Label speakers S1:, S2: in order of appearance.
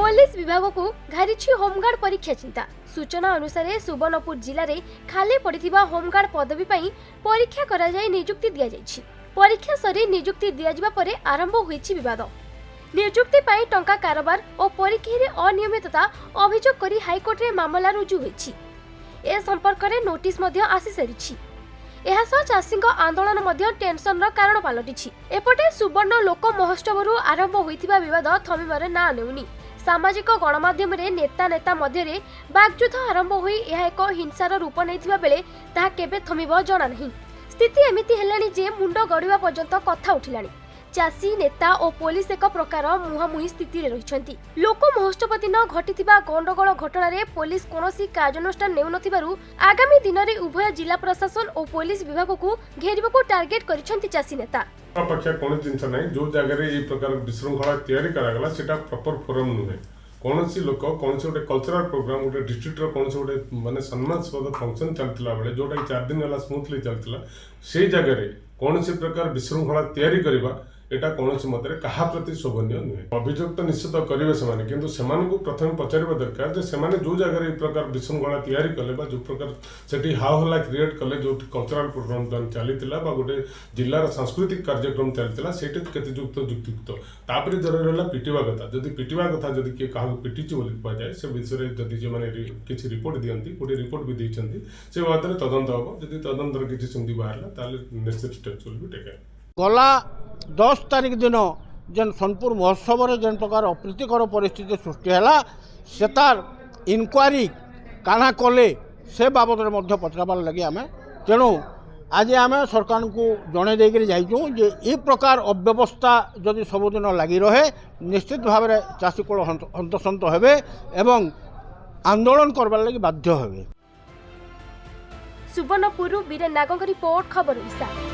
S1: Police विभाग को घारिछि home guard परीक्षा चिंता। सूचना अनुसार सुवर्णपुर जिले में खाली पड़िथिबा होमगार्ड पदवी पई परीक्षा करा जाय नियुक्ति दिया जायछि। परीक्षा सरी नियुक्ति दिया जिबा परे आरंभ होईछि विवाद। नियुक्ति पई टंका कारोबार और परीक्षा रे अनियमितता अभियोग करी हाईकोर्ट रे मामला रुजु होईछि। ए संपर्क रे नोटिस मध्य आसी सारिछि। एहासह चाषी आंदोलन मध्य टेंशन कारण पलटिछि। एपटे सुवर्ण लोक महोत्सव आरंभ होइथिबा विवाद थमिबार ना नेउनी। सामाजिक गणमाध्यम रे नेता मध्य बागयुद्ध आरंभ होई यह एक हिंसार रूप नैथिबा बेले ताहा केबे थमिबो जणा नहीं। स्थिति एमिति हेलानी जे मुंड गड़िबा पर्यंत कथा उठिलानी। चाषी नेता और पुलिस एक प्रकार मुहांमुही स्थिति रे रहिछंती। लोक महोत्सव दिन घटिथिबा गंडगोल घटना रे पुलिस कोनोसी कार्यानुष्ठान नेउ नथिबारु आगामी दिन रे उभय जिला प्रशासन और पुलिस विभाग को घेरिबाको टार्गेट करिछंती चाषी नेता।
S2: पक्ष कौन जिनस ना जो जगह ये प्रकार विशृंखला तैयारी करागला सेटा प्रॉपर फोरम नुहे। कौन सी लोक कौन से गोटे कल्चरल प्रोग्राम गोटे डिस्ट्रिक्ट कौन से गोटे माने सम्मानस्पद फंक्शन चलता बेले जोटा 4 दिन है स्मूथली चलता से जगह कौन सी प्रकार विशृंखला तैयारी करवा एटा कौन से मतरे कहा प्रति शोभनीय नुहे। अभियोग तो निश्चित करेंगे से किंतु से प्रथम पचार दरकार जे से जो जगह ये प्रकार विशृंखला तैयारी कले जो प्रकार से हाउ हल्ला क्रिएट कले जो कल्चरल प्रोग्राम चली गोटे जिलार सांस्कृतिक कार्यक्रम चलता से युक्त युक्तियुक्त तापर जर रहा पिटिवा कथा जदि पिटिवा कथा जदि किए क्या पिटिची कहुए से विषय जदि जो मैंने किसी रिपोर्ट दिखती गोटे रिपोर्ट भी देती से बात तदंत हम जदि तदंतर किसी सेमती बाहर निश्चित स्टेप्स विल बी टेकन।
S3: गला 10 तारिख दिन जेन सोनपुर महोत्सव रे जेन प्रकार अप्रीतिकर परिस्थिति सृष्टि है से तार इनक्वारी काना कले से बाबद में पचराबार लगे आम तेणु आज आम सरकार को जड़े देकर जाइछूँ जे ये प्रकार अव्यवस्था जदि सबुदिन लगी रहे निश्चित भाव में चाषी कूल हंतसंत हेबे एवं आंदोलन करबार लगी बाध्य हेबे।
S1: सुवर्णपुर वीरेन नागंग रिपोर्ट खबर ओडिशा।